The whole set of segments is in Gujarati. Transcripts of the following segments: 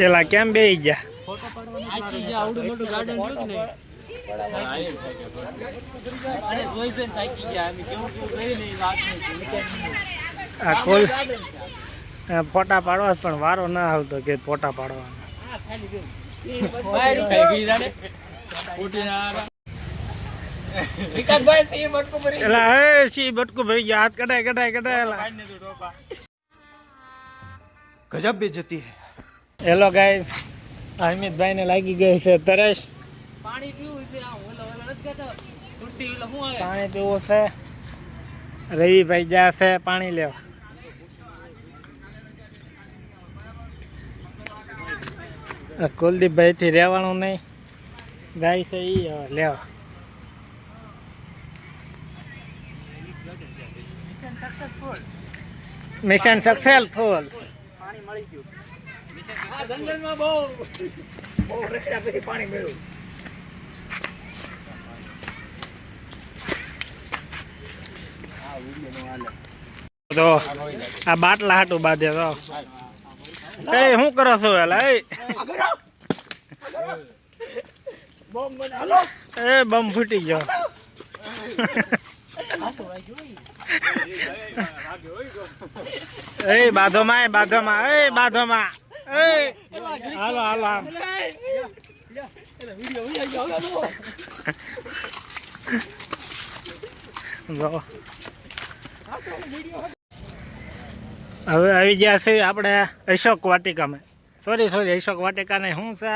એલા કેમ બેહી ગયા? આ ખોલ ફોટા પાડવા પણ વારો ના આવતો કે ફોટા પાડવા. બટકું ભરી ગયા. હાથ કઢાય. ગજબ બેઇज्जती है. હેલો ગાઈસ, અમિતભાઈ ને લાગી ગઈ છે તરસ. પાણી પીવું છે. રવિભાઈ ગયા છે પાણી લેવા. કુલદીપભાઈ થી રહેવાનું નહીં, જાય છે ઈ લેવા. Mission successful. પાણી મળી ગયું. જંગલમાં બહુ રખડ્યા પછી પાણી મળ્યું. તો આ બાટલા હાટું બાંધે તો શું કરો છો? એલા બમ ફૂટી ગયો. બાધોમાં હાલો આમ. હવે આવી ગયા છે આપણે અશોક વાટિકામાં. સોરી અશોક વાટિકા ને શું છે?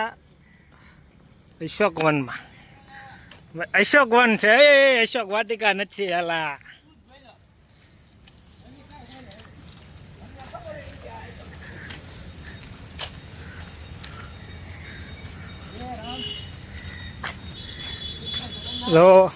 અશોક વનમાં. અશોક વન છે, અશોક વાટિકા નથી. હાલા લો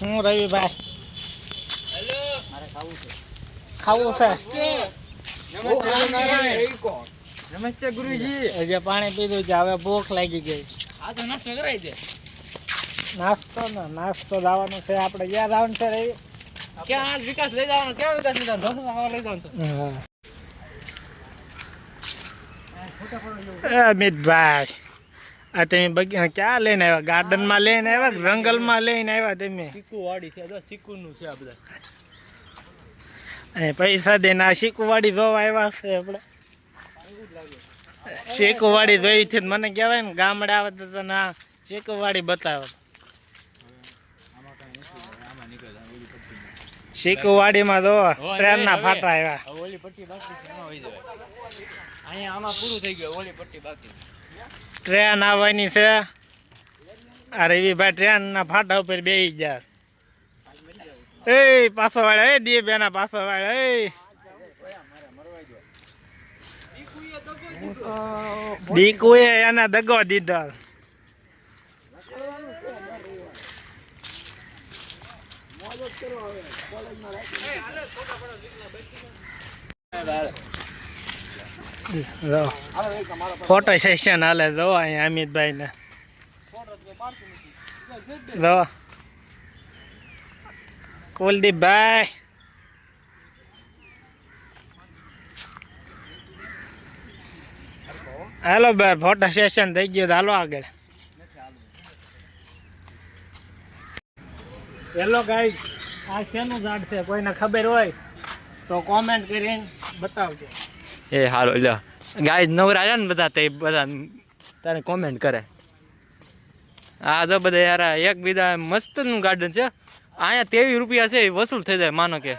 હું રવિભાઈ ખાવું છે. નમસ્તે ગુરુજી. હજી પાણી પીધું છે, હવે ભૂખ લાગી ગઈ. નાસ્તો લાવવાનો છે. આપણે ક્યાં લાવવાનું છે રવિ? ક્યાં વિકાસ લઈ જવાનો? ક્યાં વિકાસ લઈ જવાનો? લઈ જવાનું. અમિતભાઈ, આ તમે ક્યાં લઈને આવ્યા? ગાર્ડનમાં લઈને આવ્યા, જંગલમાં લઈને આવ્યા તમે? શીકુવાડી છે, શીકુનું છે. આ બધા પૈસા દઈને આ શીકુવાડી જોવા આવ્યા છે. આપણે શીકુવાડી જોઈ છે. મને કહેવાય ને ગામડે આવે તો ના શીકુવાડી બતાવે. શીકુવાડીમાં જો ટ્રેનના ફાટા આવ્યા. ઓલી પટ્ટી બાકી અહીંયા આમાં પૂરું થઈ ગયું. ઓલી પટ્ટી બાકી. ટ્રેન આવવાની છે. આ રવિભાઈ ટ્રેન ના ફાટા ઉપર બેસી ગયા. પાછો વાળા દે બેના પાછો વાળા. દીકુએ એને દગો દીધો. ફોટો સેશન હાલે. જો અહીંયા અમિતભાઈ ને જો કુલદીપભાઈ. હાલો ભાઈ, ફોટો સેશન થઈ ગયું. હાલો આગળ. હેલો ગાઈસ, આ શેનું ઝાડ છે? કોઈને ખબર હોય તો કોમેન્ટ કરીને બતાવજો. હાલો લ્યો ગાઈસ, નવરા ને બધા તે બધા તારે કોમેન્ટ કરે. આ જો બધા યાર એકબીજા મસ્તનું ગાર્ડન છે. અહીંયા 23 રૂપિયા છે, વસૂલ થઈ જાય. માનો કે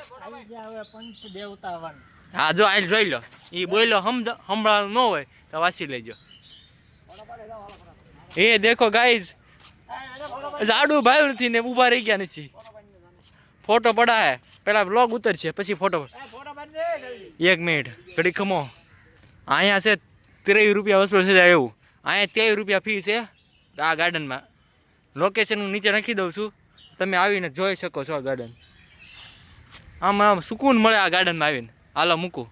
હા, જો આ જોઈ લો. એ બોલો સંભળાવાનું ન હોય તો વાંચી લેજો. એ દેખો ગાઈસ, ઝાડુ ભાઈ નથી ને ઊભા રહી ગયા નથી. ફોટો પડાય પેલા વ્લોગ ઉતરશે પછી ફોટો. 1 મિનિટ ઘડી ખમો. અહીંયા છે 23 રૂપિયા વસૂલ છે એવું. અહીંયા 23 રૂપિયા ફી છે આ ગાર્ડનમાં. લોકેશન હું નીચે નાખી દઉં છું, તમે આવીને જોઈ શકો છો આ ગાર્ડન. આમ સુકૂન મળે આ ગાર્ડનમાં આવીને. હાલો મૂકું.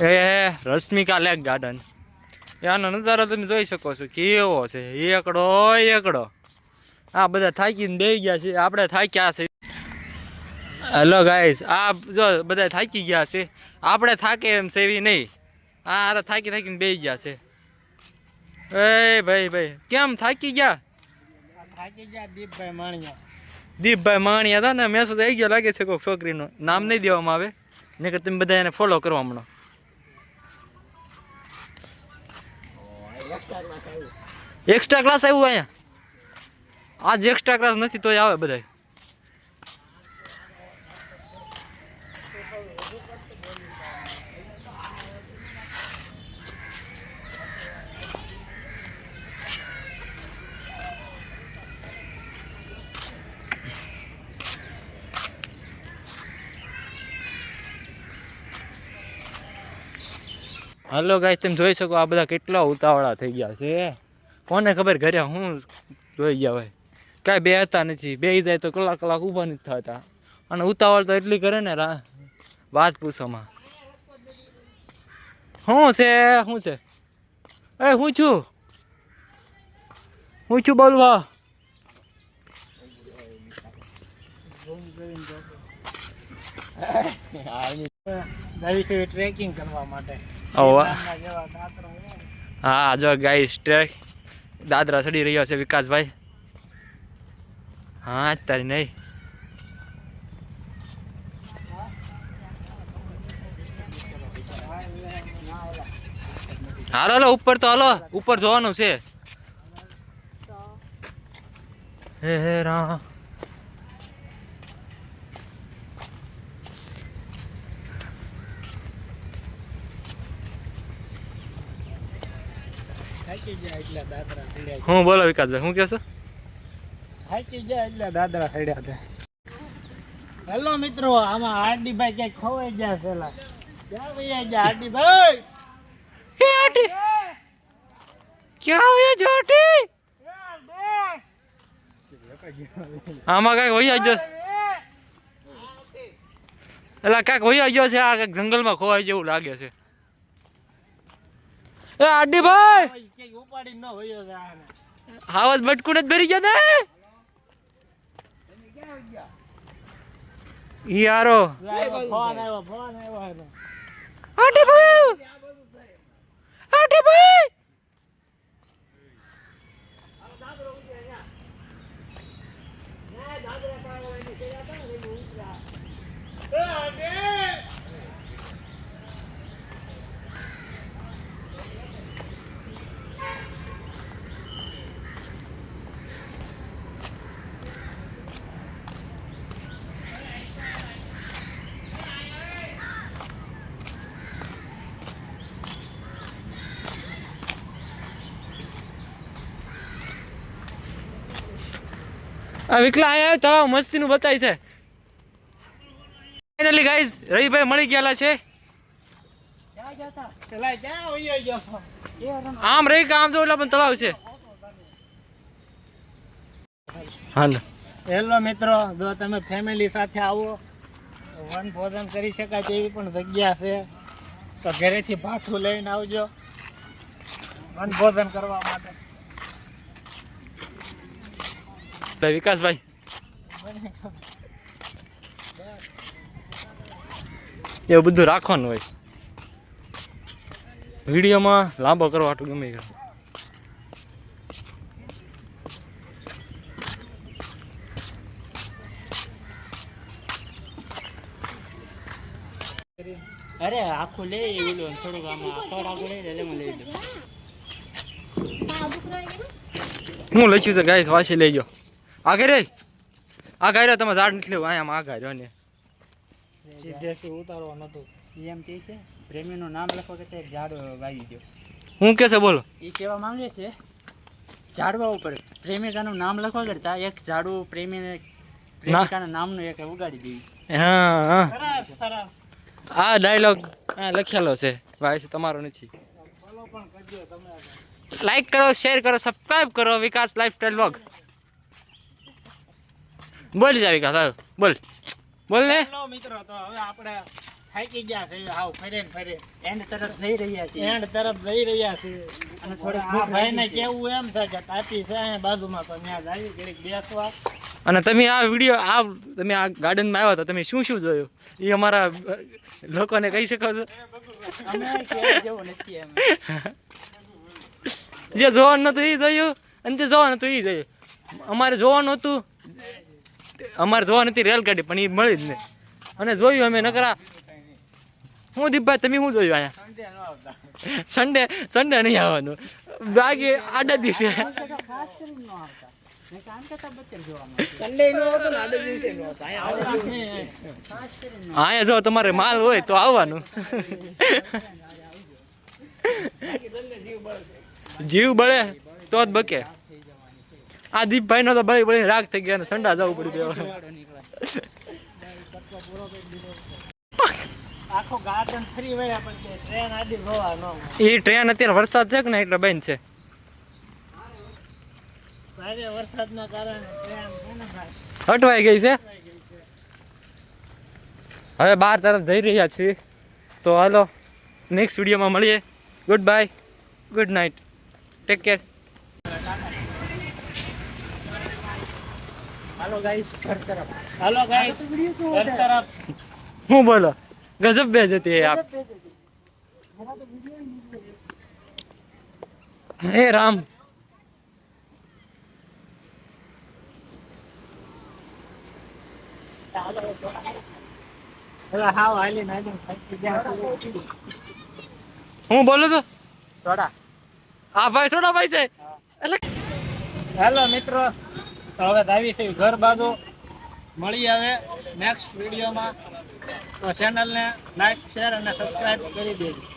એ રશ્મિકા લેક ગાર્ડન. આનો નજારો તમે જોઈ શકો છો કેવો છે. એકડો આ બધા થાકીને બેસી ગયા છે. આપણે થાક્યા છે. હેલો ગાઈસ, આ જો બધા થાકી ગયા છે. આપણે થાકે એમ સેવી નહીં. આ થાકીને બેસી ગયા છે. એ ભાઈ કેમ થાકી ગયા? દીપભાઈ માણિયા હતા ને, મેસેજ આવી ગયો લાગે છે. કોઈ છોકરીનું નામ નહીં દેવામાં આવે, નકર તમે બધા એને ફોલો કરવા હમણાં. એક્સ્ટ્રા ક્લાસ આવ્યું અહીંયા. આજ એક્સ્ટ્રા ક્લાસ નથી તોય આવે બધા. હાલો ગાઈસ, તમે જોઈ શકો આ બધા કેટલા ઉતાવળા થઈ ગયા છે. કોને ખબર ઘરે હું જોઈ ગયા હોય. કાંઈ બે હતા નથી. બે જાય તો કલાક ઊભા નથી થતા. અને ઉતાવળ તો એટલી કરે ને વાત પૂછોમાં. શું છે એ હું છું બોલવા. ટ્રેકિંગ કરવા માટે. હા જો ગાઈસ ટ્રેક દાદરા ચડી રહ્યો છે વિકાસભાઈ. હા તારી નહીં. હાલો ઉપર તો હાલો, ઉપર જોવાનું છે. હે રામ. હું બોલો વિકાસભાઈ, શું કહેશો? થાકી ગયા એટલે દાદરા ખડ્યા છે. હેલો મિત્રો, આમાં હાર્દીભાઈ ક્યાંક ખોવાઈ ગયા પેલા. ક્યાં વયા ગયા હાર્દીભાઈ? ક્યાં વયા જોટી? આમાં કઈક વયા ગયો. એટલે કઈક વયા ગયો છે. આ કઈક જંગલમાં ખોવાઈ જેવું લાગે છે. એ હાર્દીભાઈ ઉપાડી ન વયો જાય. હાવજ બટકું જ ભરી ગયા ને યારો. ફોન આવ્યો હાર્દીભાઈ આ વિકલા આયા તળાવ મસ્તીનું બતાય છે. ફાઇનલી ગાઈઝ રવિભાઈ મળી ગયેલા છે. આમ રહી કે આમ જો એટલે પણ તળાવ છે. હાલ હેલો મિત્રો, જો તમે ફેમિલી સાથે આવો વન ભોજન કરી શકાય તેવી પણ જગ્યા છે. તો ઘરેથી ભાથું લઈને આવજો વન ભોજન કરવા માટે. વિકાસભાઈ એવું બધું રાખવાનું હોય. વિડીયોમાં લાંબો કરવા હાટું ગમે ગયો. અરે આખું લે ઓલું થોડુંક આમાં આખર આગળ લઈ લે હું લઈ લઉં. હું લખ્યું છે ગાઈસ, વાંચી લેજો. આગળ તમે ઝાડ નથી લેવું. અહીંયા આગળ ને સીધેથી ઉતારવા નતું. એમ કહે છે પ્રેમીનું નામ લખો કે એક ઝાડ વાવી દો. હું કે છે બોલો. એ કહેવા માંગે છે ઝાડવા ઉપર પ્રેમિકાનું નામ લખવા કરતા એક ઝાડવું પ્રેમિકાના નામનું એક ઉગાડી દેવી. હા સરસ સરસ. આ ડાયલોગ લખેલો છે ભાઈ, તમારો નથી. ફોલો પણ કરજો તમે. લાઈક કરો, શેર કરો, સબસ્ક્રાઇબ કરો વિકાસ લાઈફસ્ટાઈલ વ્લોગ. બોલ જાવી કા સારું બોલ બોલ ને ચાલો મિત્રો તો હવે આપણે થાકી ગયા છે હાવ ફરે એન્ડ તરફ જઈ રહ્યા છીએ એન્ડ તરફ જઈ રહ્યા છે અને થોડીક આ ભાઈને કેવું એમ છે કે તાતી છે અહીંયા બાજુમાં તો ત્યાં આવી ઘડીક બેસવા. અને તમે આ વિડીયો તમે આ ગાર્ડનમાં આવ્યા તો તમે શું શું જોયું એ અમારા લોકોને કહી શકો છો અમે કહેવા જેવું નથી અમે જે જોવાનું નતું એ જોયું અને જે જોવાનું હતું એ જોયું અમારે જોવાનું હતું રેલગાડી પણ એ મળી જ નહીં અને જોયું અમે નકરા હું દીપભાઈ તમે શું જોયું અહીંયા સન્ડે નહીં આવવાનું બાકી આડા દિવસે ખાસ કરીને ન આવતા નહીં કામ કરતા બત્તર જોવા મળે સન્ડે નો હતો ને આડે દિવસે નો હતો અહીંયા ખાસ કરીને અહીંયા જો તમારે માલ હોય તો આવવાનું જીવ બળે તો જ બકે આ દીપભાઈ નો તો બળી બળી રાગ થઈ ગયા ને સંડા જવું પડ્યું આખો ગાર્ડન ફરી વળ્યા પછી ટ્રેન આડી જોવા ન મળે. એ ટ્રેન અત્યારે વરસાદ છે કે ને એટલે બંધ છે ભારે વરસાદના કારણે ટ્રેન છે ને ભાઈ હટવાઈ ગઈ છે હવે બહાર તરફ જઈ રહ્યા છીએ તો હાલો નેક્સ્ટ વિડીયોમાં મળીએ good bye good night take care હાલો ગાઈસ ઘર તરફ હાલો ગાઈસ ઘર તરફ હું બોલો ગજબ બે જતી હે આપ હે રામ હવે હાવ હાલીને થાકી ગયા. હું બોલું તો સોડા આ ભાઈ સોડા ભાઈ છે એટલે હાલો મિત્રો તો હવે આવી છે ઘર બાજુ મળી આવે નેક્સ્ટ વિડીયોમાં તો ચેનલને લાઈક શેર અને સબસ્ક્રાઈબ કરી દેજો.